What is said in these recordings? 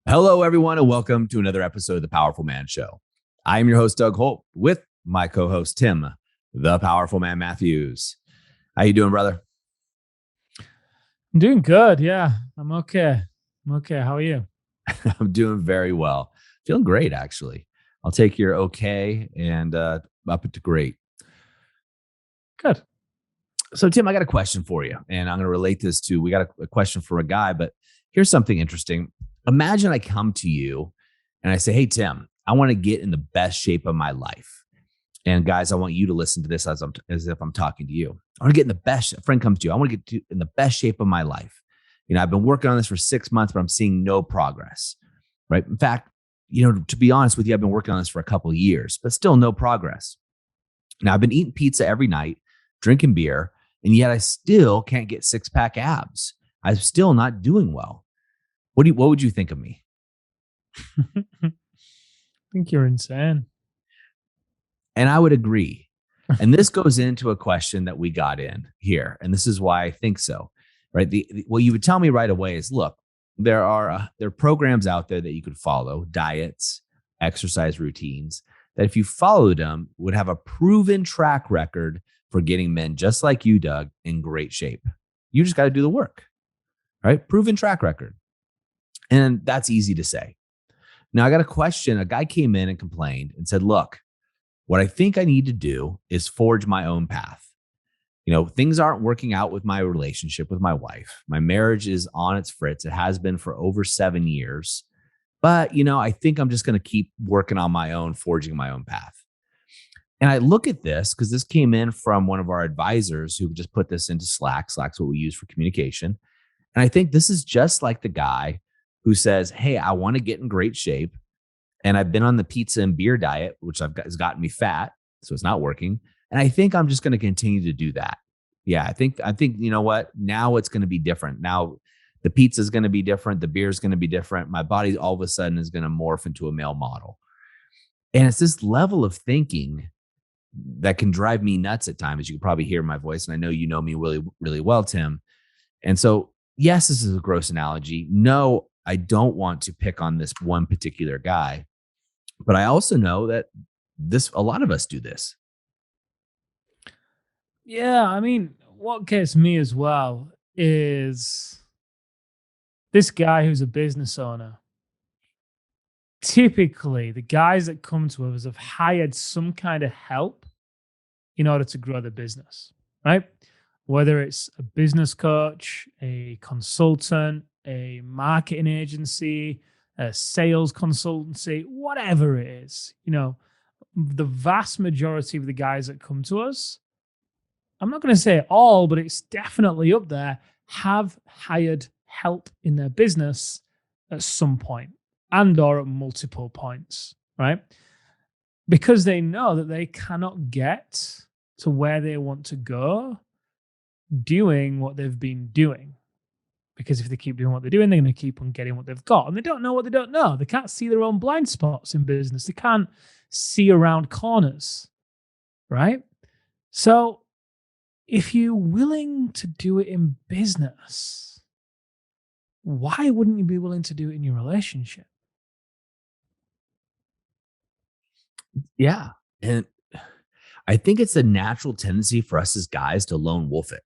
Hello, everyone, and welcome to another episode of the Powerful Man Show. I am your host, Doug Holt, with my co-host, Tim, the Powerful Man Matthews. How you doing, brother? I'm doing good. Yeah, I'm okay. I'm okay. How are you? I'm doing very well. Feeling great, actually. I'll take your okay and up to great. Good. So, Tim, I got a question for you, and I'm going to relate this to we got a question for a guy, but here's something interesting. Imagine I come to you and I say, "Hey, Tim, I want to get in the best shape of my life." And guys, I want you to listen to this as if I'm talking to you. I want to get in the best. A friend comes to you. I want to in the best shape of my life. I've been working on this for 6 months, but I'm seeing no progress. Right. In fact, to be honest with you, I've been working on this for a couple of years, but still no progress. Now I've been eating pizza every night, drinking beer, and yet I still can't get 6-pack abs. I'm still not doing well. What would you think of me? I think you're insane. And I would agree. And this goes into a question that we got in here. And this is why I think so, right? What you would tell me right away is, look, there are programs out there that you could follow, diets, exercise routines, that if you followed them would have a proven track record for getting men just like you, Doug, in great shape. You just got to do the work, right? Proven track record. And that's easy to say. Now I got a question. A guy came in and complained and said, look, what I think I need to do is forge my own path. Things aren't working out with my relationship with my wife. My marriage is on its fritz. It has been for over 7 years. But, I think I'm just going to keep working on my own, forging my own path. And I look at this because this came in from one of our advisors who just put this into Slack. Slack's what we use for communication. And I think this is just like the guy who says, hey, I want to get in great shape. And I've been on the pizza and beer diet, which has gotten me fat. So it's not working. And I think I'm just going to continue to do that. Yeah, I think, you know what? Now it's going to be different. Now the pizza is going to be different. The beer is going to be different. My body all of a sudden is going to morph into a male model. And it's this level of thinking that can drive me nuts at times. You can probably hear my voice. And I know you know me really, really well, Tim. And so, yes, this is a gross analogy. No, I don't want to pick on this one particular guy. But I also know that a lot of us do this. Yeah, I mean, what gets me as well is this guy who's a business owner. Typically, the guys that come to us have hired some kind of help in order to grow the business, right? Whether it's a business coach, a consultant, a marketing agency, a sales consultancy, whatever it is, the vast majority of the guys that come to us, I'm not going to say all, but it's definitely up there, have hired help in their business at some point and or at multiple points, right? Because they know that they cannot get to where they want to go doing what they've been doing. Because if they keep doing what they're doing, they're going to keep on getting what they've got. And they don't know what they don't know. They can't see their own blind spots in business. They can't see around corners, right? So if you're willing to do it in business, why wouldn't you be willing to do it in your relationship? Yeah. And I think it's a natural tendency for us as guys to lone wolf it.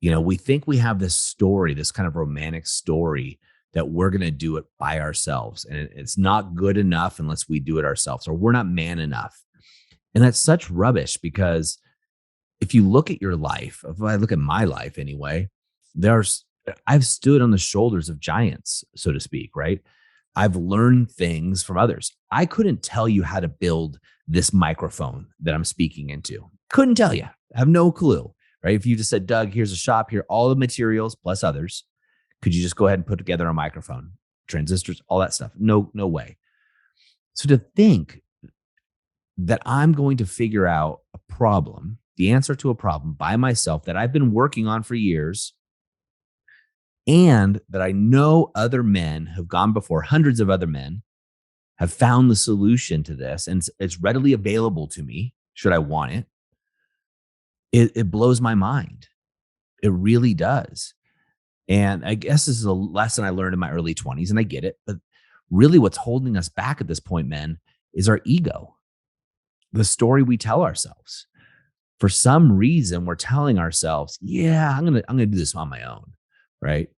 We think we have this story, this kind of romantic story that we're going to do it by ourselves. And it's not good enough unless we do it ourselves, or we're not man enough. And that's such rubbish because if you look at your life, if I look at my life anyway, I've stood on the shoulders of giants, so to speak, right? I've learned things from others. I couldn't tell you how to build this microphone that I'm speaking into. Couldn't tell you. I have no clue, right? If you just said, Doug, here's a shop, here, all the materials plus others. Could you just go ahead and put together a microphone, transistors, all that stuff? No, no way. So to think that I'm going to figure out a problem, the answer to a problem by myself that I've been working on for years, and that I know other men have gone before, hundreds of other men have found the solution to this, and it's readily available to me should I want it. It blows my mind. It really does. And I guess this is a lesson I learned in my early 20s, and I get it. But really, what's holding us back at this point, men, is our ego, the story we tell ourselves. For some reason, we're telling ourselves, yeah, I'm gonna do this on my own. Right.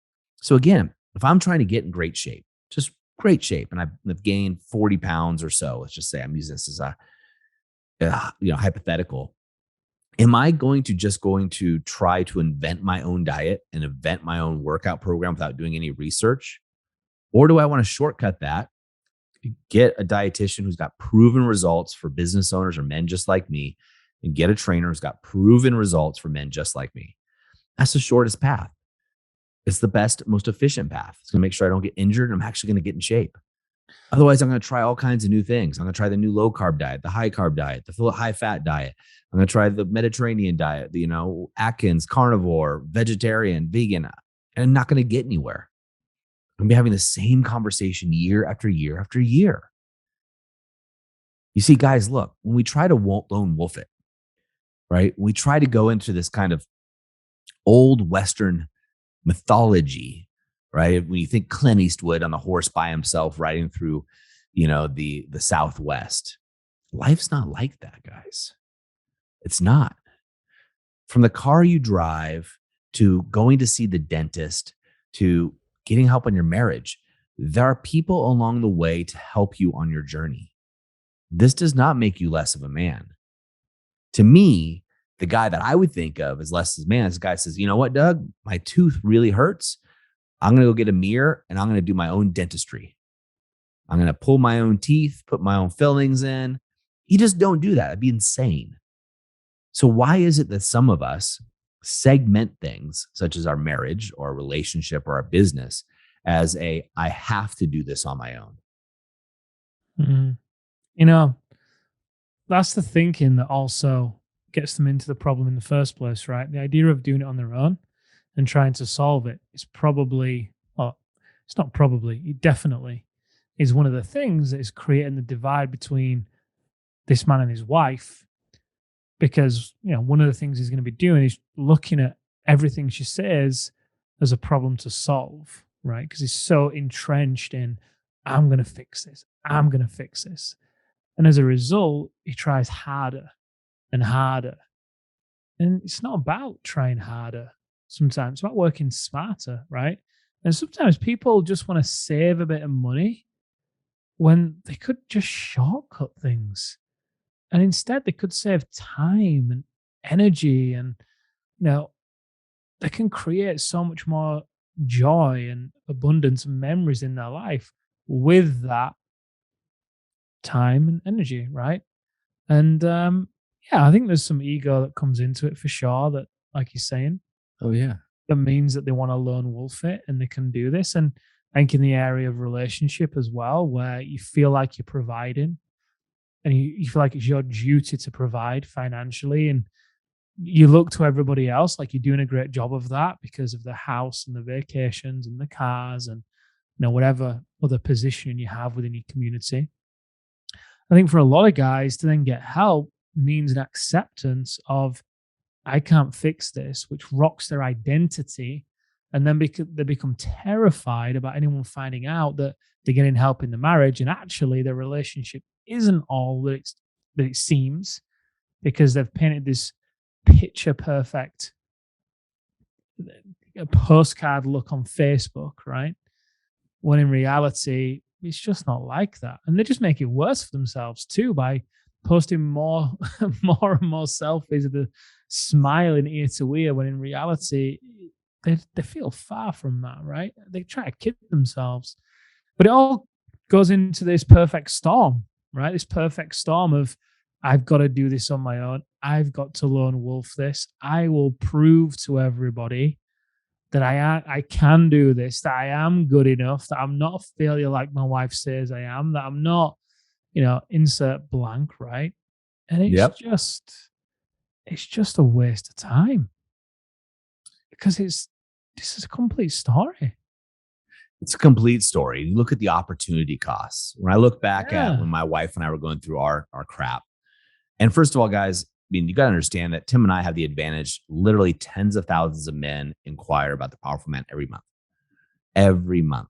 So again, if I'm trying to get in great shape, just great shape, and I've gained 40 pounds or so, let's just say I'm using this as a hypothetical. Am I going to try to invent my own diet and invent my own workout program without doing any research? Or do I want to shortcut that, get a dietitian who's got proven results for business owners or men just like me, and get a trainer who's got proven results for men just like me? That's the shortest path. It's the best, most efficient path. It's going to make sure I don't get injured and I'm actually going to get in shape. Otherwise, I'm going to try all kinds of new things. I'm going to try the new low carb diet, the high carb diet, the high fat diet. I'm going to try the Mediterranean diet, Atkins, carnivore, vegetarian, vegan, and I'm not going to get anywhere. I'm going to be having the same conversation year after year after year. You see, guys, look, when we try to lone wolf it, right? We try to go into this kind of old Western mythology, right? When you think Clint Eastwood on the horse by himself riding through, the Southwest, life's not like that, guys. It's not. From the car you drive to going to see the dentist to getting help on your marriage, there are people along the way to help you on your journey. This does not make you less of a man. To me, the guy that I would think of as less as man is the guy that says, you know what, Doug, my tooth really hurts. I'm going to go get a mirror and I'm going to do my own dentistry. I'm going to pull my own teeth, put my own fillings in. You just don't do that. It'd be insane. So why is it that some of us segment things such as our marriage or our relationship or our business as I have to do this on my own? Mhm. You know, that's the thinking that also gets them into the problem in the first place, right? The idea of doing it on their own and trying to solve it is probably, well, it's not probably, it definitely is one of the things that is creating the divide between this man and his wife. Because, one of the things he's going to be doing is looking at everything she says as a problem to solve, right? Because he's so entrenched in, I'm going to fix this, I'm going to fix this. And as a result, he tries harder and harder. And it's not about trying harder sometimes, it's about working smarter, right? And sometimes people just want to save a bit of money when they could just shortcut things. And instead, they could save time and energy, and you know, they can create so much more joy and abundance and memories in their life with that time and energy, right? And yeah, I think there's some ego that comes into it for sure. That, like you're saying, Oh, yeah. that means that they want to lone wolf it and they can do this. And I think in the area of relationship as well, where you feel like you're providing and you feel like it's your duty to provide financially, and you look to everybody else like you're doing a great job of that because of the house and the vacations and the cars and whatever other position you have within your community. I think for a lot of guys to then get help means an acceptance of, I can't fix this, which rocks their identity. And then they become terrified about anyone finding out that they're getting help in the marriage. And actually, their relationship isn't all that it seems, because they've painted this picture perfect postcard look on Facebook, right? When in reality, it's just not like that. And they just make it worse for themselves too by posting more, more and more selfies of the smiling ear to ear, when in reality, they feel far from that, right? They try to kid themselves. But it all goes into this perfect storm, right? This perfect storm of, I've got to do this on my own. I've got to lone wolf this. I will prove to everybody that I can do this, that I am good enough, that I'm not a failure like my wife says I am, that I'm not, insert blank, right? And Yep. it's just a waste of time, because this is a complete story. It's a complete story. You look at the opportunity costs. When I look back at Yeah. when my wife and I were going through our crap, and first of all, guys, mean, you got to understand that Tim and I have the advantage. Literally tens of thousands of men inquire about the Powerful Man every month. Every month.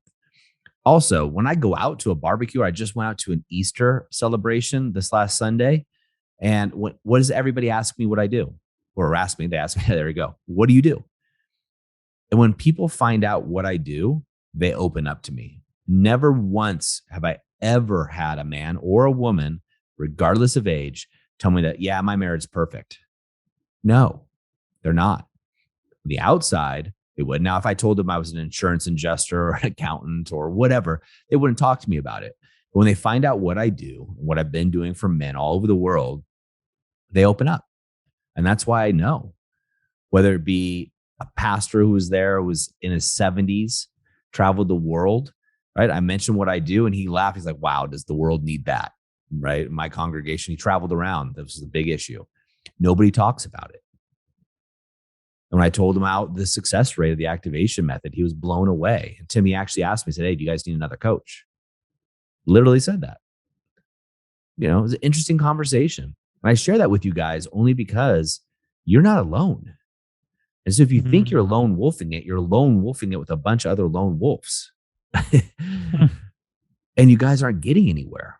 Also, when I go out to a barbecue, I just went out to an Easter celebration this last Sunday. And what does everybody ask me what I do? Or ask me, they ask me, there we go. What do you do? And when people find out what I do, they open up to me. Never once have I ever had a man or a woman, regardless of age, tell me that, yeah, my marriage is perfect. No, they're not. On the outside, they would. Now, if I told them I was an insurance adjuster or an accountant or whatever, they wouldn't talk to me about it. But when they find out what I do, what I've been doing for men all over the world, they open up. And that's why I know, whether it be a pastor who was there, who was in his 70s, traveled the world, right? I mentioned what I do and he laughed. He's like, wow, does the world need that? Right? In my congregation, he traveled around. This was a big issue. Nobody talks about it. And when I told him out the success rate of the activation method, he was blown away. And Timmy actually asked me, said, hey, do you guys need another coach? Literally said that. You know, it was an interesting conversation. And I share that with you guys only because you're not alone. And so if you think you're lone wolfing it, you're lone wolfing it with a bunch of other lone wolves. And you guys aren't getting anywhere.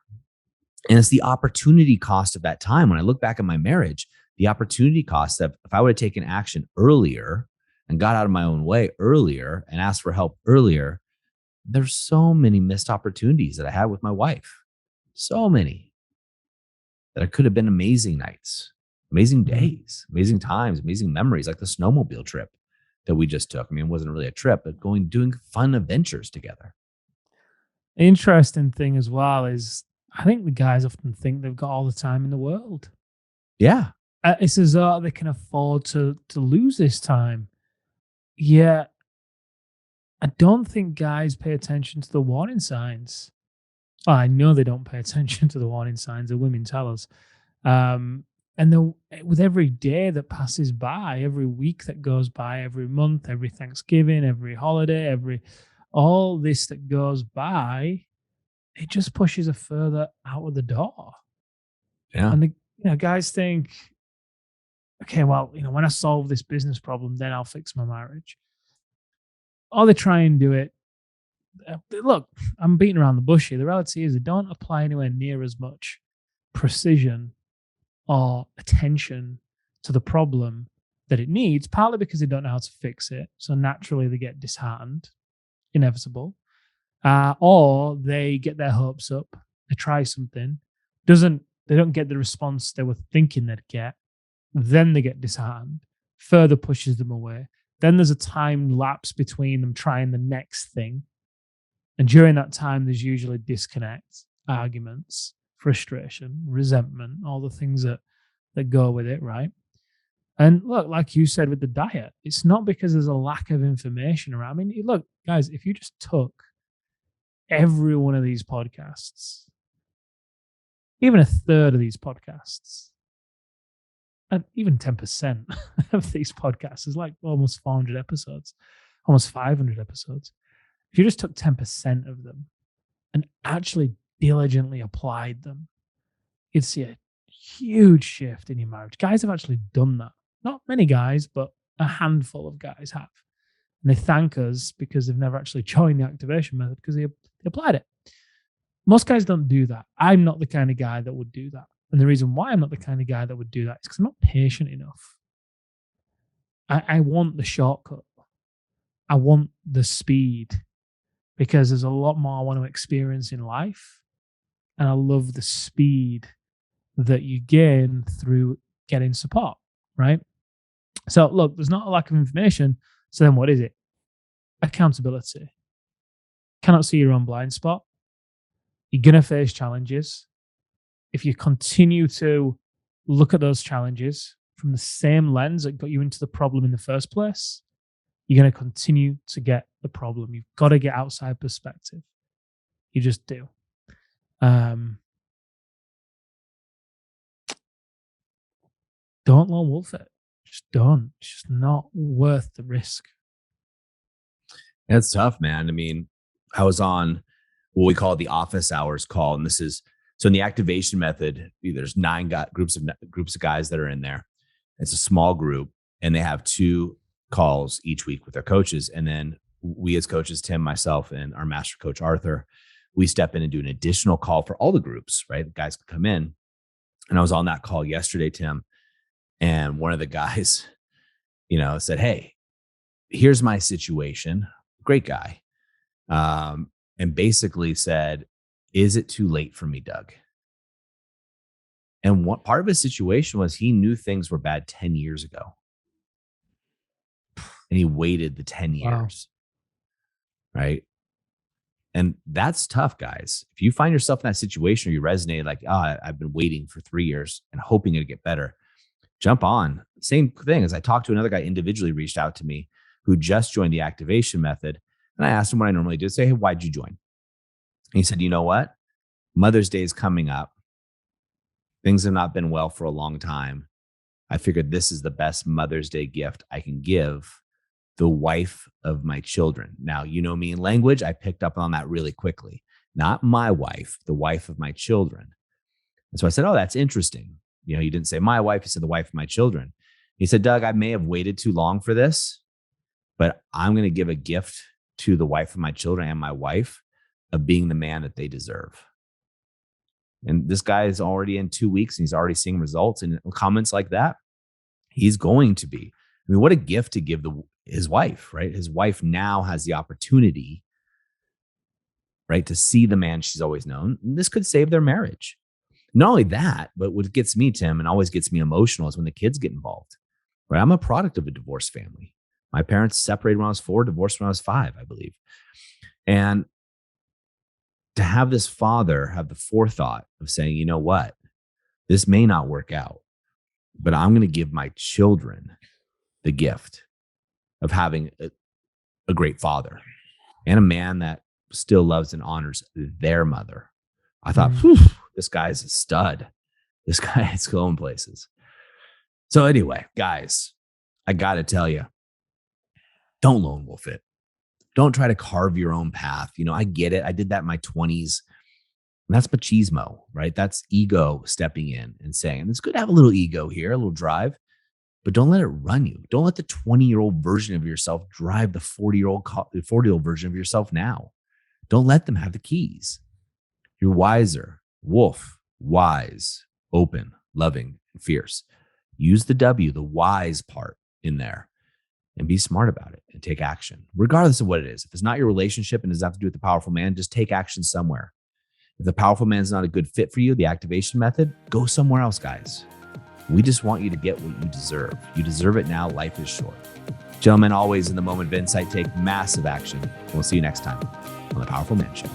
And it's the opportunity cost of that time. When I look back at my marriage, the opportunity cost of if I would have taken action earlier and got out of my own way earlier and asked for help earlier, there's so many missed opportunities that I had with my wife. So many that it could have been amazing nights, amazing days, amazing times, amazing memories, like the snowmobile trip that we just took. I mean, it wasn't really a trip, but doing fun adventures together. Interesting thing as well is I think the guys often think they've got all the time in the world. Yeah. It's as though they can afford to lose this time. Yeah, I don't think guys pay attention to the warning signs. Well, I know they don't pay attention to the warning signs. The women tell us. And then with every day that passes by, every week that goes by, every month, every Thanksgiving, every holiday, all this that goes by, it just pushes her further out of the door. Yeah. And the guys think, okay, well, when I solve this business problem, then I'll fix my marriage. Or they try and do it. Look, I'm beating around the bush here. The reality is they don't apply anywhere near as much precision or attention to the problem that it needs, partly because they don't know how to fix it. So naturally they get disheartened, inevitable. Or they get their hopes up, they try something, they don't get the response they were thinking they'd get, then they get disheartened, further pushes them away. Then there's a time lapse between them trying the next thing. And during that time, there's usually disconnect, arguments, frustration, resentment, all the things that go with it, right? And look, like you said with the diet, it's not because there's a lack of information around. I mean, look, guys, if you just took every one of these podcasts, even a third of these podcasts, and even 10% of these podcasts is like almost 400 episodes, almost 500 episodes. If you just took 10% of them and actually diligently applied them, you'd see a huge shift in your marriage. Guys have actually done that. Not many guys, but a handful of guys have. And they thank us because they've never actually joined the activation method because they applied it. Most guys don't do that. I'm not the kind of guy that would do that. And the reason why I'm not the kind of guy that would do that is because I'm not patient enough. I want the shortcut. I want the speed because there's a lot more I want to experience in life. And I love the speed that you gain through getting support, right? So look, there's not a lack of information. So then what is it? Accountability. Cannot see your own blind spot. You're going to face challenges. If you continue to look at those challenges from the same lens that got you into the problem in the first place, you're going to continue to get the problem. You've got to get outside perspective. You just do. Don't lone wolf it. Just don't. It's just not worth the risk. It's tough, man. I mean, I was on what we call the office hours call, and this is So in the activation method, there's groups of guys that are in there. It's a small group, and they have 2 calls each week with their coaches. And then we as coaches, Tim, myself, and our master coach, Arthur, we step in and do an additional call for all the groups, right? The guys can come in. And I was on that call yesterday, Tim, and one of the guys, said, "Hey, here's my situation." Great guy. And basically said, "Is it too late for me, Doug?" And what part of his situation was he knew things were bad 10 years ago. And he waited the 10 Wow. years. Right. And that's tough, guys. If you find yourself in that situation or you resonate like, I've been waiting for 3 years and hoping it'll get better, jump on. Same thing as I talked to another guy individually, reached out to me who just joined the activation method. And I asked him what I normally do. Say, "Hey, why'd you join?" And he said, "You know what? Mother's Day is coming up. Things have not been well for a long time. I figured this is the best Mother's Day gift I can give the wife of my children." Now, you know me in language. I picked up on that really quickly. Not my wife, the wife of my children. And so I said, "Oh, that's interesting. You didn't say my wife, you said the wife of my children." He said, "Doug, I may have waited too long for this, but I'm going to give a gift to the wife of my children and my wife of being the man that they deserve." And this guy is already in 2 weeks and he's already seeing results, and comments like that. He's going to be. I mean, what a gift to give his wife, right? His wife now has the opportunity, right, to see the man she's always known. And this could save their marriage. Not only that, but what gets me, Tim, and always gets me emotional is when the kids get involved, right? I'm a product of a divorced family. My parents separated when I was 4, divorced when I was 5, I believe. And to have this father have the forethought of saying, "You know what? This may not work out, but I'm going to give my children the gift of having a great father and a man that still loves and honors their mother." I thought, Mm. "Whew, this guy's a stud. This guy is going places." So anyway, guys, I got to tell you, don't lone wolf it. Don't try to carve your own path. I get it. I did that in my 20s. And that's machismo, right? That's ego stepping in and saying, and it's good to have a little ego here, a little drive, but don't let it run you. Don't let the 20-year-old version of yourself drive the 40-year-old version of yourself now. Don't let them have the keys. You're wiser, wolf, wise, open, loving, and fierce. Use the W, the wise part in there, and be smart about it and take action, regardless of what it is. If it's not your relationship and doesn't have to do with the powerful man, just take action somewhere. If the powerful man is not a good fit for you, the activation method, go somewhere else, guys. We just want you to get what you deserve. You deserve it now. Life is short. Gentlemen, always in the moment of insight, take massive action. We'll see you next time on The Powerful Man Show.